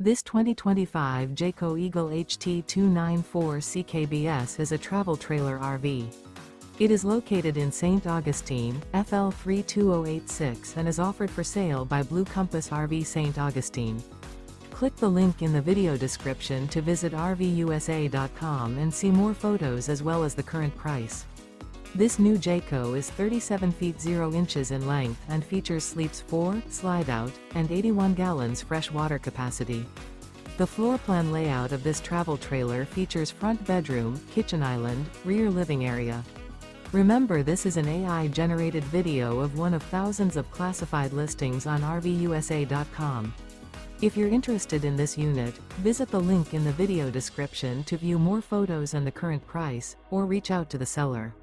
This 2025 Jayco Eagle HT 294 CKBS is a travel trailer RV. It is located in St. Augustine, FL 32086 and is offered for sale by Blue Compass RV St. Augustine. Click the link in the video description to visit RVUSA.com and see more photos as well as the current price. This new Jayco is 37 feet 0 inches in length and features sleeps 4, slide-out, and 81 gallons fresh water capacity. The floor plan layout of this travel trailer features front bedroom, kitchen island, rear living area. Remember, this is an AI-generated video of one of thousands of classified listings on RVUSA.com. If you're interested in this unit, visit the link in the video description to view more photos and the current price, or reach out to the seller.